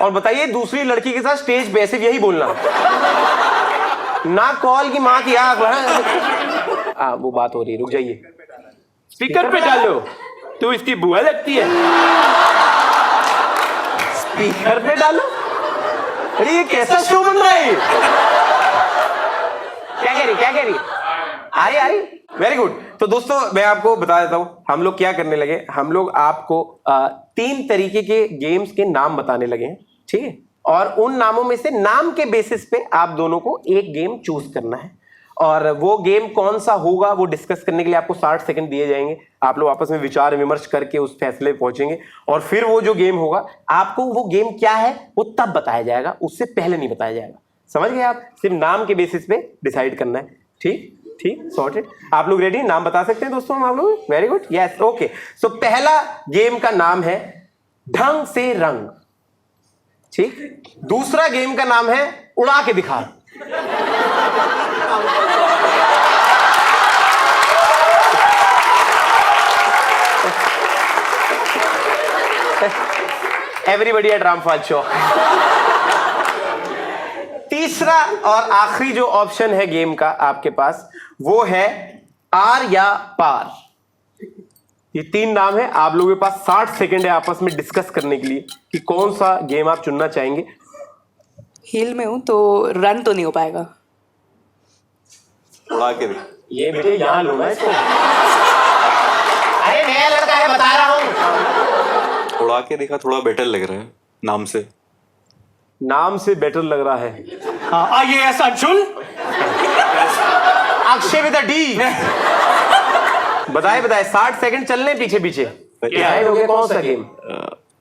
और बताइए दूसरी लड़की के साथ स्टेज पे सिर्फ यही बोलना, ना कॉल की माँ की आंख। वो बात हो रही है, रुक जाइए। स्पीकर पे डालो, तू इसकी बुआ लगती है। स्पीकर पे डालो? अरे ये कैसा शो बन रहा है? क्या कह रही? अरे वेरी गुड। तो दोस्तों मैं आपको बता देता हूं हम लोग क्या करने लगे। हम लोग आपको 3 तरीके के गेम्स के नाम बताने लगे हैं, ठीक है? और उन नामों में से नाम के बेसिस पे आप दोनों को एक गेम चूज करना है, और वो गेम कौन सा होगा वो डिस्कस करने के लिए आपको 60 सेकंड दिए जाएंगे। आप लोग आपस में विचार विमर्श करके उस फैसले पे पहुंचेंगे, और फिर वो जो गेम होगा आपको वो गेम क्या है वो तब बताया जाएगा, उससे पहले नहीं बताया जाएगा। समझ गए आप? सिर्फ नाम के बेसिस पे डिसाइड करना है। ठीक सॉर्टेड। आप लोग रेडी? नाम बता सकते हैं दोस्तों हम आप लोग? Very good, yes, okay. So पहला गेम का नाम है ढंग से रंग, ठीक। दूसरा गेम का नाम है उड़ा के दिखा। Everybody at Rampal show. तीसरा और आखिरी जो ऑप्शन है गेम का आपके पास वो है आर या पार। ये 3 नाम है। आप लोगों के पास 60 सेकंड है आपस में डिस्कस करने के लिए कि कौन सा गेम आप चुनना चाहेंगे। हील में हूं तो रन तो नहीं हो पाएगा। उड़ा के ये बेटे यहाँ लो ना इसको। अरे नया लड़का है, बता रहा हूं। उड़ा के देखा, थोड़ा बेटर लग रहा है नाम से। नाम से बेटर लग रहा है। हाँ, IAS Anshul. Akshay with D. बताए 60 सेकंड चलने पीछे पीछे। डिसाइड हो गया कौन सा गेम?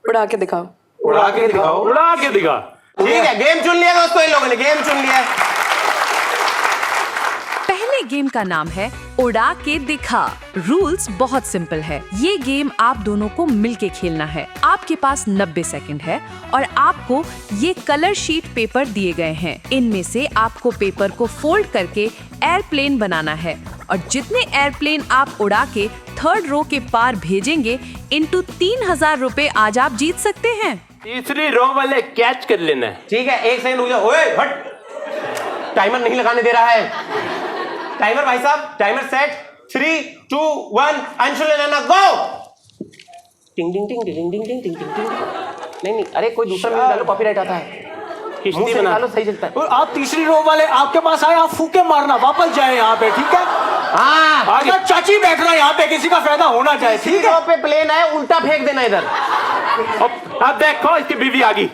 उड़ा के दिखाओ। उड़ा के दिखाओ। उड़ा के दिखा। ठीक है, गेम चुन लिया दोस्तों, इन लोगों ने गेम चुन लिया। पहले गेम का नाम है उड़ा के दिखा। रूल्स बहुत सिंपल है। ये गेम आप दोनों को मिलके खेलना है। आपके पास 90 सेकंड है और आपको ये कलर शीट पेपर दिए गए हैं। इनमें से आपको पेपर को फोल्ड करके एयरप्लेन बनाना है, और जितने एयरप्लेन आप उड़ा के 3rd रो के पार भेजेंगे इनटू 3000 रुपए आज आप जीत सकते हैं। तीसरी रो वाले कैच कर लेना है। ठीक है, 1 सेकंड रुक जाओ। ओए हट, टाइमर नहीं लगाने दे रहा है। टाइमर भाई साहब, टाइमर सेट। 3 2 1 अंशुल नैना गो। टिंग टिंग टिंग टिंग टिंग टिंग टिंग टिंग। नहीं, अरे कोई दूसरा म्यूजिक डालो, कॉपीराइट आता है। मुंह से निकालो, सही चलता है। और आप तीसरी रो वाले आपके पास आए, आप फूके मारना, वापस जाए यहाँ पे, ठीक है? हाँ, आगे चाची बैठ रहा है यहाँ पे, किसी का फायदा होना चाहिए, ठीक है? पे प्लेन है, उल्टा फेंक देना इधर। अब देखो इसकी बीवी आ गई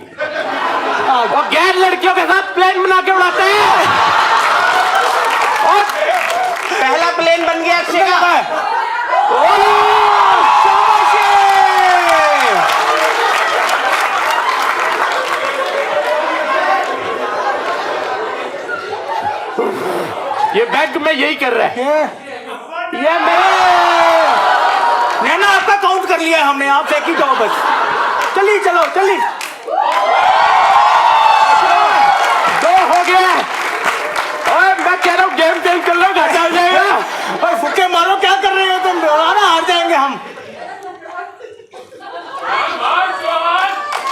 और गैर लड़कियों के साथ प्लेन बना के उड़ाते हैं। और पहला प्लेन बन गया अक्षय का। ये बैंक में यही कर रहा है। ये नैना आपका काउंट कर लिया हमने, आप फेंक ही जाओ बस। चलिए चलो चलिए। 2 हो गया। और मैं कह रहा हूँ गेम चेंज कर लो, घाटा हो जाएगा। और फुक्के मारो, क्या कर रहे हो तुम? हार जाएंगे हम।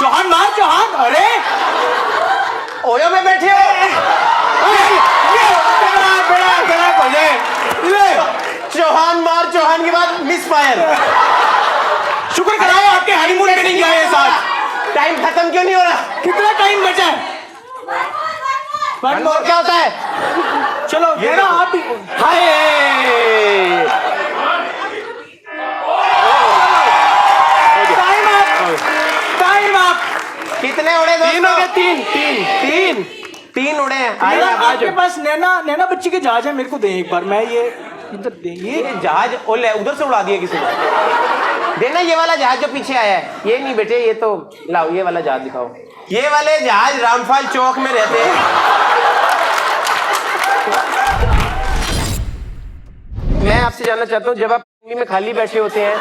चौहान मार, चौहान। अरे ओयो में बैठे हो। चौहान मार, चौहान के बाद मिस फायर। शुक्र कराओ आपके हनीमून पे नहीं गया ये साथ। टाइम खत्म क्यों नहीं हो रहा? कितना टाइम बचा है? वन मोर क्या होता है? चलो ये ना आप ही। हाय, टाइम आप। कितने उड़े दोस्तों? 3 हो गए। 3 उड़े हैं। नैना, आपके पास नैना बच्ची के जहाज है, मेरे को दे एक बार। मैं ये इधर दे, ये जहाज उधर से उड़ा दिया किसी ने। देना ये वाला जहाज जो पीछे आया है। ये नहीं बेटे, ये तो लाओ, ये वाला जहाज दिखाओ। ये वाले जहाज रामपाल चौक में रहते हैं। मैं आपसे जानना चाहता हूँ, जब आप में खाली बैठे होते हैं,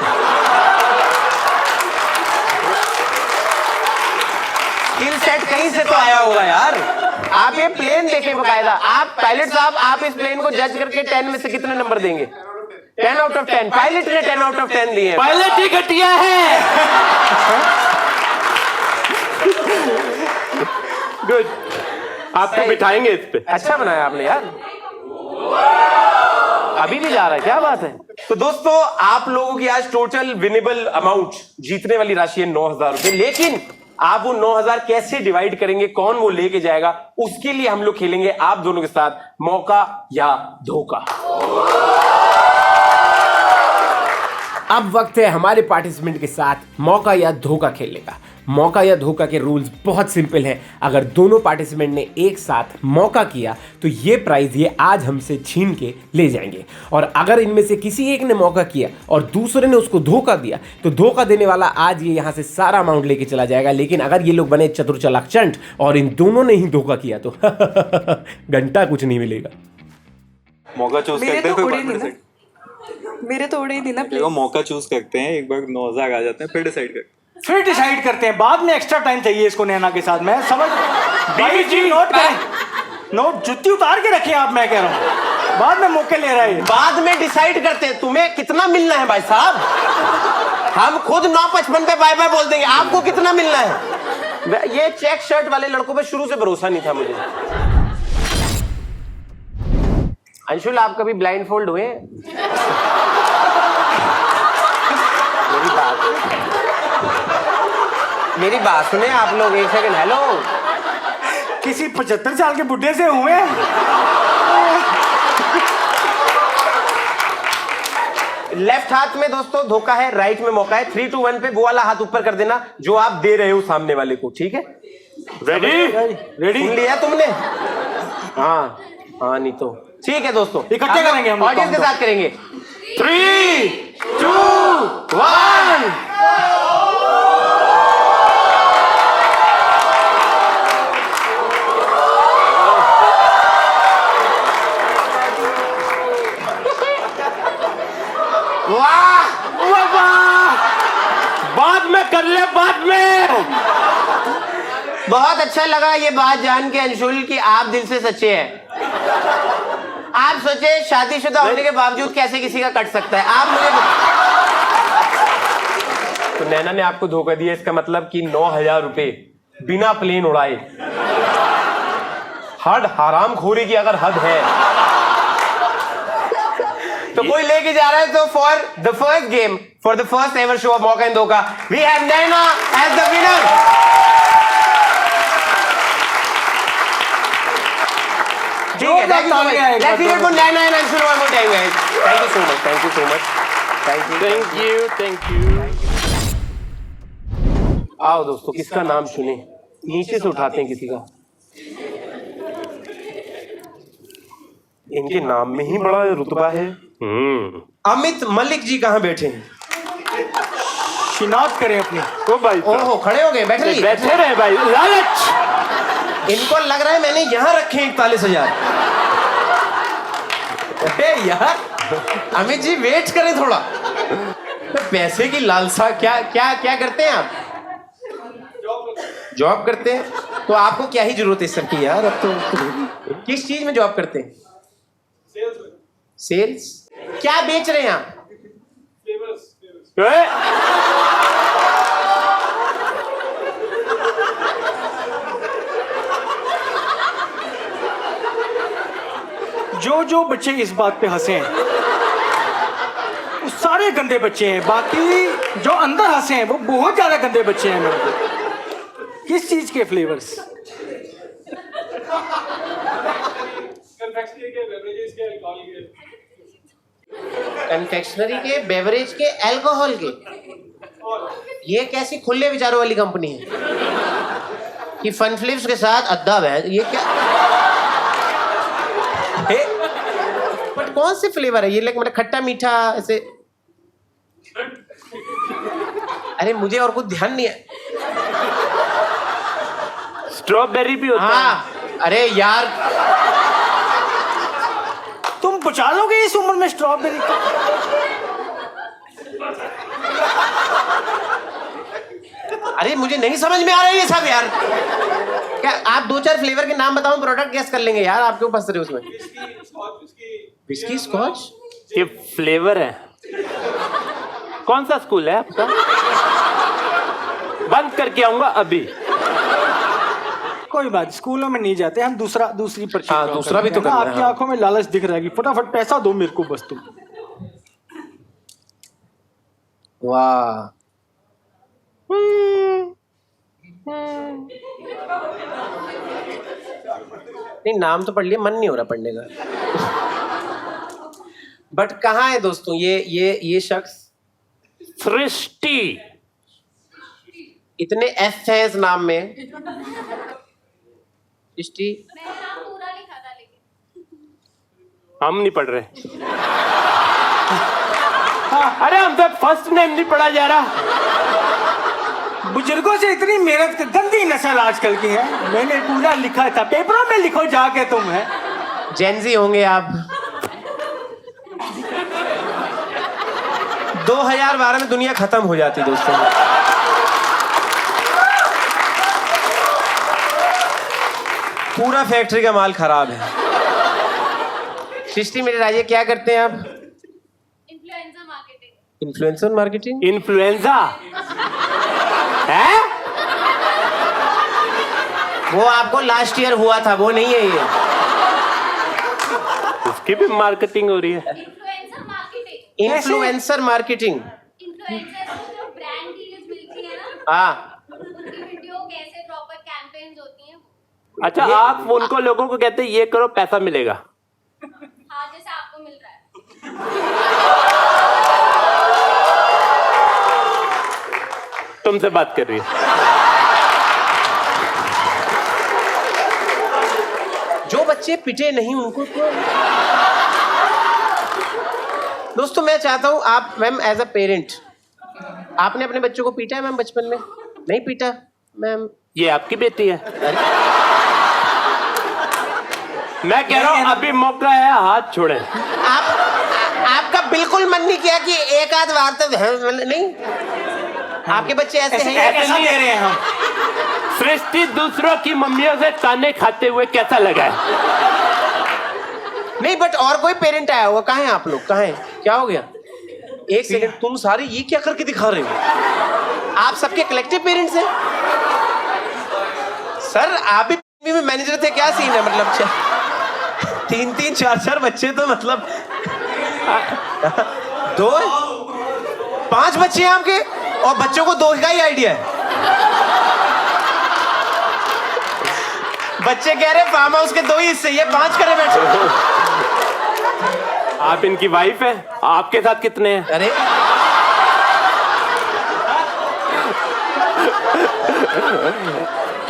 स्किल सेट कहीं से तो आया होगा यार। आप ये प्लेन देखें बकायदा। आप पायलट साहब, आप इस प्लेन को जज करके 10 में से कितने नंबर देंगे? 10 आउट ऑफ 10। पायलट ने 10 आउट ऑफ 10 दिए। पायलट ही घटिया है। गुड, आपको बिठाएंगे इस पे। अच्छा बनाया आपने यार। अभी भी जा रहा है, क्या बात है? तो दोस्तों आप लोगों की आज टोटल विनेबल अमाउंट, जीतने वाली राशि है 9000 रुपए। लेकिन आप वो 9,000 कैसे डिवाइड करेंगे, कौन वो लेके जाएगा, उसके लिए हम लोग खेलेंगे आप दोनों के साथ मौका या धोखा। अब वक्त है हमारे पार्टिसिपेंट के साथ मौका या धोखा खेलने का। मौका या धोखा के रूल्स बहुत सिंपल है। अगर दोनों पार्टिसिपेंट ने एक साथ मौका किया तो ये प्राइज ये आज हमसे छीन के ले जाएंगे, और अगर इनमें से किसी एक ने मौका किया और दूसरे ने उसको धोखा दिया तो धोखा देने वाला आज ये यहाँ से सारा अमाउंट लेके चला जाएगा। लेकिन अगर ये लोग बने चतुर चालाक चंट और इन दोनों ने ही धोखा किया तो घंटा कुछ नहीं मिलेगा। मौका चूज मेरे करते हैं तो फिर उड़े बाद में नहीं ना, decide- मेरे तो उड़े ही नहीं ना देखो मौका चूज करते हैं, एक बार 9,000 आ जाते हैं फिर डिसाइड करते हैं। फिर डिसाइड करते हैं, बाद में एक्स्ट्रा टाइम चाहिए इसको नैना के साथ। मैं समझ भाई जी, नोट करें, नोट जुत्ती उतार के रखें आप, मैं कह रहा हूं बाद में मौके ले रहा है। बाद में डिसाइड करते हैं तुम्हें कितना मिलना है भाई साहब। हम खुद 9:55 पे बाय बाय बोल देंगे, आपको कितना मिलना है। ये चेक शर्ट वाले लड़कों पे शुरू से भरोसा नहीं था मुझे। अंशुल, आप कभी ब्लाइंड फोल्ड हुए? मेरी बात सुने आप लोग, एक सेकंड। हेलो, किसी 75 साल के बुढ़े से हुए हैं? लेफ्ट हाथ में दोस्तों धोखा है, राइट में मौका है। 3 2 1 पे वो वाला हाथ ऊपर कर देना जो आप दे रहे हो सामने वाले को, ठीक है? रेडी? रेडी? सुन लिया तुमने? हाँ हाँ, नहीं तो ठीक है दोस्तों, इकट्ठे करेंगे हम लोग, ऑडियंस के count साथ करेंगे। 3 2 1। बाद में कर ले, बाद में। बहुत अच्छा लगा ये बात जान के अंशुल कि आप दिल से सच्चे हैं। आप सोचे शादीशुदा होने के बावजूद कैसे किसी का कट सकता है। आप मुझे तो नैना ने आपको धोखा दिया, इसका मतलब कि 9,000 रुपए बिना प्लेन उड़ाए। हद हराम खोरी की अगर हद है तो कोई लेके जा रहा है। तो for the first game, for the first ever show of Mauka and Dhokha, we have Naina as the winner. ठीक है, thank you so much. Let's hear it for Naina and Anshul one more time guys. Thank you so much, thank you so much, thank you. आओ दोस्तों, किसका नाम सुने? नीचे से उठाते हैं किसी का। इनके नाम में ही बड़ा रुतबा है। अमित मलिक जी कहाँ बैठे हैं? शिनाख्त करें अपनी। ओ भाई, ओहो, खड़े हो गए, बैठे नहीं। बैठे रहे भाई। लालच, इनको लग रहा है मैंने यहां रखे 41,000। अरे यार अमित जी वेट करें थोड़ा। पैसे की लालसा, क्या क्या क्या करते हैं आप? जॉब करते हैं। तो आपको क्या ही जरूरत है इस सब की यार। अब तो किस चीज में जॉब करते हैं? सेल्स। क्या बेच रहे हैं आप? जो बच्चे इस बात पे हंसे हैं वो सारे गंदे बच्चे हैं, बाकी जो अंदर हंसे हैं वो बहुत ज्यादा गंदे बच्चे हैं मेरे को। किस चीज के फ्लेवर्स? कन्फेक्शनरी के, बेवरेज के, अल्कोहल के। ये कैसी खुले विचारों वाली कंपनी है कि फन फ्लिप्स के साथ अद्दा है? ये क्या? बट कौन से फ्लेवर है ये? लाइक मतलब खट्टा मीठा ऐसे? अरे मुझे और कुछ ध्यान नहीं है। स्ट्रॉबेरी भी होता है। हाँ, अरे यार तुम बचा लोगे इस उम्र में स्ट्रॉबेरी को? अरे मुझे नहीं समझ में आ रहा है ये सब यार। क्या आप 2-4 फ्लेवर के नाम बताओ, प्रोडक्ट गेस कर लेंगे यार। आप क्यों फंस रहे हो उसमें? Whisky scotch? ये फ्लेवर है। कौन सा स्कूल है आपका? बंद करके आऊंगा अभी। कोई बात, स्कूलों में नहीं जाते हम। दूसरी पर्ची। हाँ, दूसरा भी तो करना है। आपकी आंखों में लालच दिख रहा है कि फटाफट पैसा दो मेरे को बस तुम। वाह, नहीं, नाम तो पढ़ लिया, मन नहीं हो रहा पढ़ने का। बट कहाँ है दोस्तों ये शख्स? सृष्टि। इतने एफ है इस नाम में। सृष्टि। मैंने नाम पूरा लिखा था लेकिन हम नहीं पढ़ रहे। अरे हमसे फर्स्ट नेम नहीं पढ़ा जा रहा। बुजुर्गों से इतनी मेहनत, गंदी नस्ल आजकल की है। मैंने पूरा लिखा था, पेपरों में लिखो जाके तुम है। जेनजी होंगे आप। 2012 में दुनिया खत्म हो जाती दोस्तों। पूरा फैक्ट्री का माल खराब है। सृष्टि मेरे राजे, क्या करते हैं आप? Influencer marketing. Influencer marketing. Influenza है? वो आपको लास्ट ईयर हुआ था, वो नहीं है ये। उसकी भी मार्केटिंग हो रही है। Influencer marketing. Influencer marketing. Influencer को जो ब्रांड डील्स मिलती है ना, हाँ, उनकी वीडियो कैसे प्रॉपर कैंपेन्स होती हैं वो। अच्छा, आप उनको लोगों को कहते हैं ये करो पैसा मिलेगा। हाँ, जैसे आपको मिल रहा है। तुमसे बात कर रही है। जो बच्चे पिटे नहीं उनको तो। दोस्तों मैं चाहता हूं आप मैम एज अ पेरेंट, आपने अपने बच्चों को पीटा है मैम बचपन में? नहीं पीटा मैम? ये आपकी बेटी है। मैं कह रहा हूं अभी मौका है, हाथ छोड़े। आपका बिल्कुल मन नहीं किया कि एक आध बार तो नहीं? आपके बच्चे ऐसे हैं? ऐसा दे रहे हैं हम। सृष्टि दूसरों की मम्मियों से ताने खाते हुए कैसा लगा है? नहीं, बट और कोई पेरेंट आया होगा। कहाँ हैं आप लोग? कहाँ हैं? क्या हो गया? एक सेकंड, तुम सारे ये क्या करके दिखा रहे हो? आप सबके कलेक्टिव पेरेंट्स हैं? सर आप भी में मैनेजर थे, क्या सीन है? मतलब 3-3, 4-4 बच्चे तो मतलब 5 बच्चे हैं आपके, और बच्चों को 2 का ही आइडिया है। बच्चे कह रहे फार्म हाउस के 2 ही हिस्से, ये 5 करे बैठे। आप इनकी वाइफ है? आपके साथ कितने हैं? अरे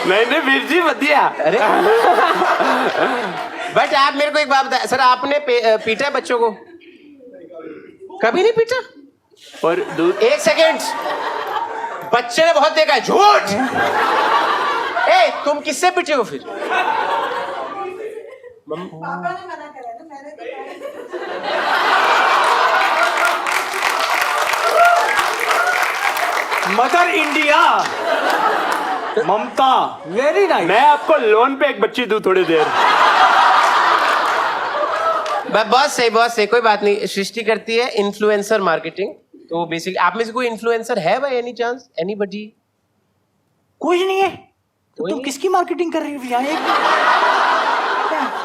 नहीं वीर जी बढ़िया। अरे बट आप मेरे को एक बात बताएं सर, आपने पीटा है बच्चों को? कभी नहीं पीटा? और एक सेकेंड, बच्चे ने बहुत देखा है। झूठ। ए तुम किससे पिटे हो फिर? पापा ने मना करा ना, मैंने मदर इंडिया, ममता, वेरी नाइस। मैं आपको लोन पे एक बच्ची दूं थोड़ी देर। बहुत सही, कोई बात नहीं। सृष्टि करती है इन्फ्लुएंसर मार्केटिंग। तो बेसिकली आप में से कोई इन्फ्लुएंसर है बाय एनी चांस? एनीबॉडी? कुछ नहीं है। तो तुम किसकी मार्केटिंग कर रही हो भैया?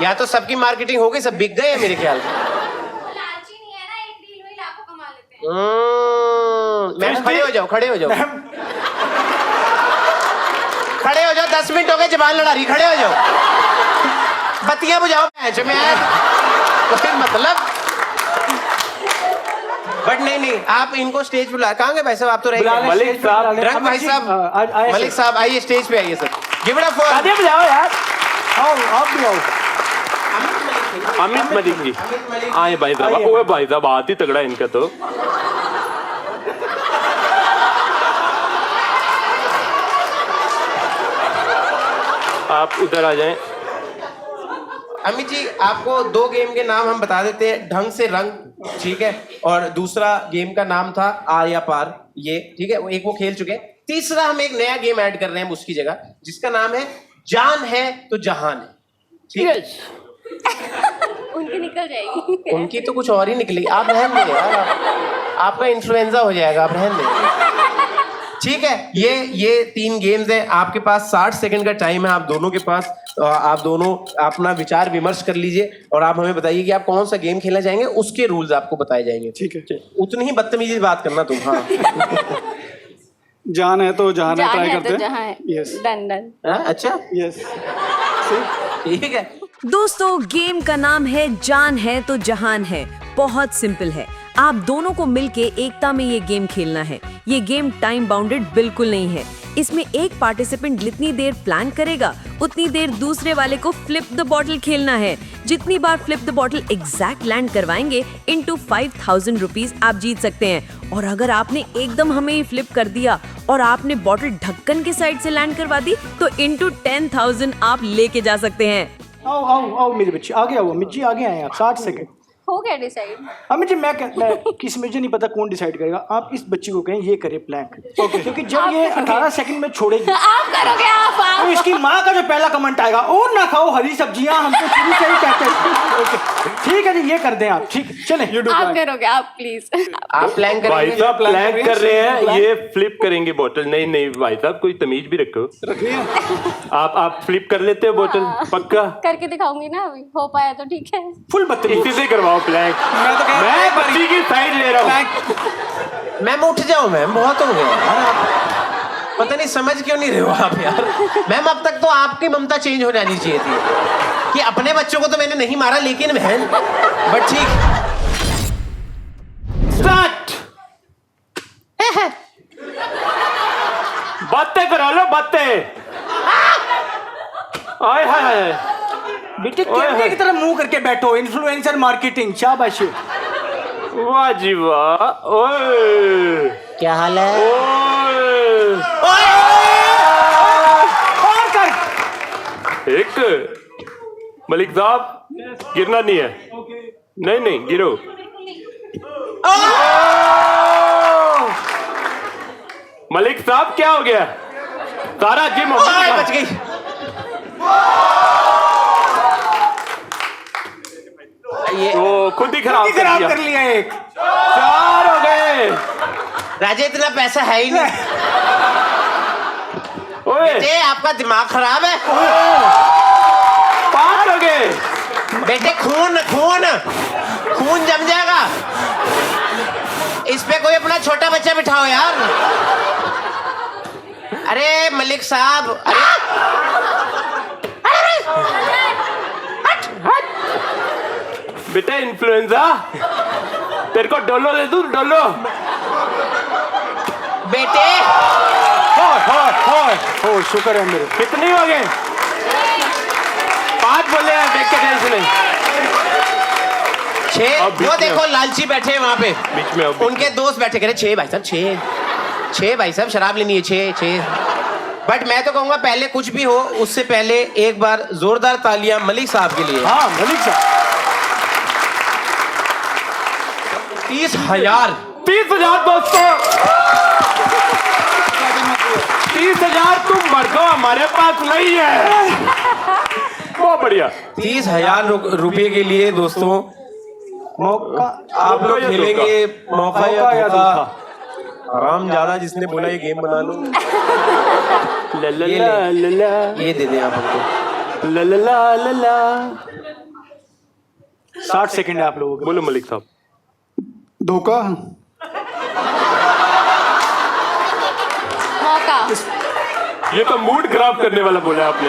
या तो सबकी मार्केटिंग हो गई, सब बिक गए हैं मेरे ख्याल से। वो लालची नहीं है ना, एक डील में ही लाखों कमा लेते हैं। मैम खड़े हो जाओ, खड़े हो जाओ, खड़े हो जाओ। 10 मिनट हो गए, जबान लड़ा रही, खड़े हो जाओ। बत्तियां बुझाओ मैं कोई मतलब। बट नहीं, आप इनको स्टेज पे बुला। कहाँ गए भाई साहब? आप तो रह गए। मलिक साहब, रंग भाई साहब, मलिक साहब आइए, स्टेज पे आइए sir. Give it up for. आगे बजाओ यार। आओ, आप भी आओ। अमित मलिक जी आए भाई साहब। ओए भाई साहब, हाथ ही तगड़ा इनका तो। आप उधर आ जाएं। अमित जी आपको 2 गेम के नाम हम बता देते हैं, ढंग से रंग, ठीक है, और दूसरा गेम का नाम था आर या पार, ये ठीक है, एक वो खेल चुके हैं। तीसरा हम एक नया गेम ऐड कर रहे हैं उसकी जगह, जिसका नाम है जान है तो जहान है। ठीक है, उनकी निकल जाएगी। उनकी तो कुछ और ही निकली। आप रहन दें यार, आपका इन्फ्लुएंजा हो जाएगा, आप रहन दें। ठीक है, ये 3 गेम्स हैं। आपके पास 60 सेकंड का टाइम है, आप दोनों के पास। आप दोनों अपना विचार विमर्श कर लीजिए और आप हमें बताइए कि आप कौन सा गेम खेलना चाहेंगे, उसके रूल्स आपको बताए जाएंगे। ठीक है। उतनी ही बदतमीजी से बात करना तुम। हाँ जान है तो जहान है, जान ट्राई है करते तो हैं। जहाँ है यस डन डन हाँ, अच्छा यस ठीक है। दोस्तों गेम का नाम है जान है तो जहान है। बहुत सिंपल है, आप दोनों को मिलके एकता में ये गेम खेलना है। ये गेम टाइम बाउंडेड बिल्कुल नहीं है। इसमें एक पार्टिसिपेंट जितनी देर प्लान करेगा उतनी देर दूसरे वाले को फ्लिप द बॉटल खेलना है। जितनी बार flip the bottle exact land करवाएंगे इनटू 5000 रुपीज आप जीत सकते हैं। और अगर आपने एकदम हमें ही फ्लिप कर दिया और आपने बॉटल ढक्कन के साइड से लैंड करवा दी तो इनटू 10,000 आप लेके जा सकते हैं। आओ आओ आओ मेरे बच्चे आगे आओ। अमित जी आगे आए आप 60 सेकंड। हो गया डिसाइड अमित जी मैं किस मुझे नहीं पता कौन डिसाइड करेगा। आप इस बच्ची को कहें ये करे प्लैंक ओके क्योंकि जब ये 18 सेकंड में छोड़ेगी आप करोगे आप तो इसकी माँ का जो पहला कमेंट आएगा और ना खाओ हरी सब्जियां हम तो शुरू से ही कहते हैं। ओके ठीक है जी ये कर दें आप। ठीक है चलें यू डू आप करोगे आप प्लीज आप प्लान भाई करेंगे। साहब प्लान कर रहे हैं, ये फ्लिप करेंगे बोतल। नहीं नहीं भाई साहब कोई तमीज भी रखो। रखनी है आप फ्लिप कर लेते हो बोतल पक्का? करके दिखाऊंगी ना अभी हो पाया तो ठीक है फुल बदतमीज। इसी से करवाओ प्लान। मैं बच्ची की साइड ले रहा हूँ। मैम उठ जाओ मैम, बहुत हो गया यार आप। पता नहीं समझ क्यों नहीं रहे हो आप यार। मैम अब तक तो आपकी ममता चेंज हो जानी चाहिए थी कि अपने बच्चों को तो मैंने नहीं मारा लेकिन बहन बट ठीक। स्टार्ट। बातें करा लो बातें। आय हाय हाय। बेटे कैमरे की तरफ मुंह करके बैठो। इन्फ्लुएंसर मार्केटिंग शाबाश। वाह जी वाह। ओए क्या हाल है? ओए और कर। एक मलिक साहब गिरना नहीं है। नहीं नहीं गिरो। मलिक साहब क्या हो गया? सारा जिम बच गई। ये वो खुद ही खराब कर लिया एक। 4 हो गए। राजे इतना पैसा है ही नहीं। ओए बेटे आपका दिमाग खराब है। 5 हो गए। बेटे खून खून खून जम जाएगा। इस पे कोई अपना छोटा बच्चा बिठाओ यार। अरे मलिक साहब बेटा इन्फ्लुएंजा तेरे को डोलो दे दूं डोलो। बेटे हो शुक्र है मेरे। कितने हो गए? 5 बोले हैं देख के टेंशन नहीं। 6 अब बीच वो में देखो लालची बैठे हैं वहां पे। बीच में अब उनके दोस्त बैठे कह रहे 6 भाई साहब 6 भाई साहब शराब लेनी है 6। बट मैं तो कहूंगा पहले कुछ भी हो उससे पहले एक बार जोरदार तालियां मलिक साहब के लिए। हाँ मलिक साहब 30,000 दोस्तों 30,000 तुम मर्दो हमारे पास नहीं है। बहुत बढ़िया। 30,000 रुपए के लिए दोस्तों मौका आप लोग या खेलेंगे मौका या या धोखा। आराम ज्यादा जिसने बोला ये गेम बना लो। ला ला ये ला ला ला ये दे दें आप हमको। ला ला ला ला ला। 60 सेकंड है आप लोगों के। बोलो मलिक साहब। धोखा। मौका ये तो मूड खराब करने वाला बोला आपने।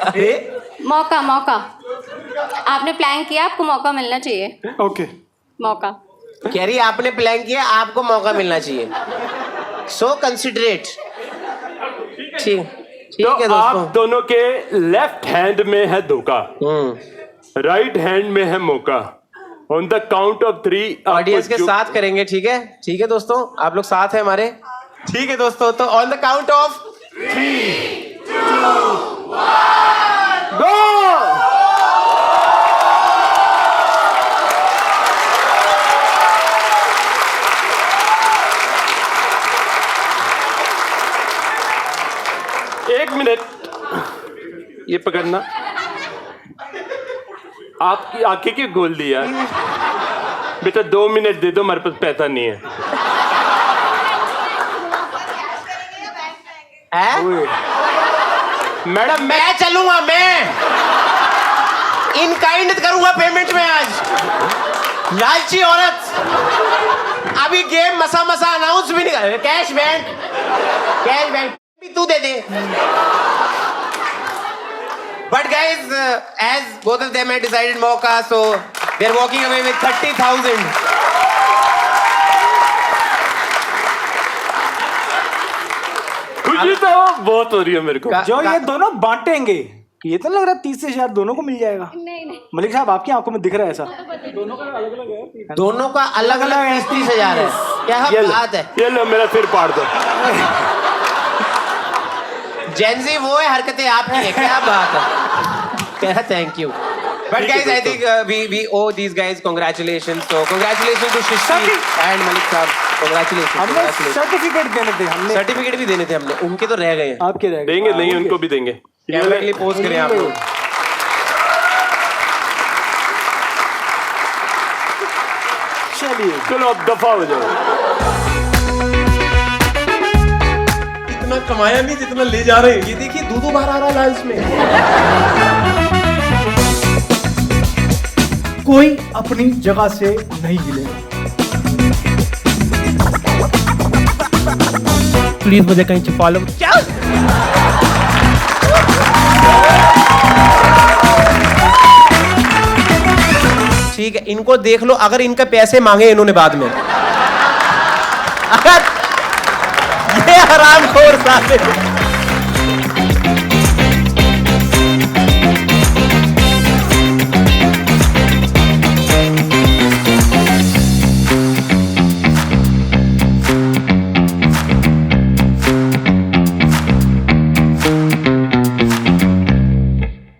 अरे मौका मौका आपने प्लान किया आपको मौका मिलना चाहिए ओके मौका कह रही आपने प्लान किया आपको मौका मिलना चाहिए। So considerate. ठीक तो है आप दोस्तों। दोनों के लेफ्ट हैंड में है धोखा, राइट हैंड में है मौका। On the count of 3 audience के साथ करेंगे। ठीक है दोस्तों आप लोग साथ हैं हमारे। ठीक है दोस्तों तो ऑन द काउंट ऑफ 3, 2, 1 गो। एक मिनट ये पकड़ना। आपकी आंखें क्यों खोल दी यार? बेटा 2 मिनट दे दो, हमारे पास पैसा नहीं है। मैडम मैं चलूंगा। मैं इन काइंड करूंगा पेमेंट में आज। लालची औरत अभी गेम मसा अनाउंस भी नहीं कर। कैश बैंक भी तू दे दे। But guys, as both of them had decided मौका, so they're walking away with 30,000. खुशी तो बहुत हो रही है मेरे को। जो ये दोनों बांटेंगे, ये तो लग रहा है 30 से शायद दोनों को मिल जाएगा। नहीं मलिक साहब आपकी आंखों में दिख रहा है ऐसा? दोनों का अलग अलग 30,000 है। क्या बात है? ये लो मेरा सिर पाड़ दो। जेंजी वो है, हरकतें आपकी है। क्या बात है? क्या thank you. But guys, I think we owe these guys congratulations. So congratulations to Shishti and Malik साहब. Congratulations. हमने सर्टिफिकेट देने थे, हमने सर्टिफिकेट भी देने थे हमने, उनके तो रह गए हैं। आपके रह गए। देंगे नहीं, उनको भी देंगे। कैमरे के लिए पोज करें आप लोग। चलिए चलो अब दफा हो जाओ। इतना कमाया नहीं जितना ले जा रहे हैं। ये देखिए 2-2 बार आ रहा है लाइफ में। कोई अपनी जगह से नहीं हिलेगा। प्लीज मुझे कहीं छुपा लो। ठीक है, इनको देख लो, अगर इनके पैसे मांगे इन्होंने बाद में, अगर ये हरामखोर साले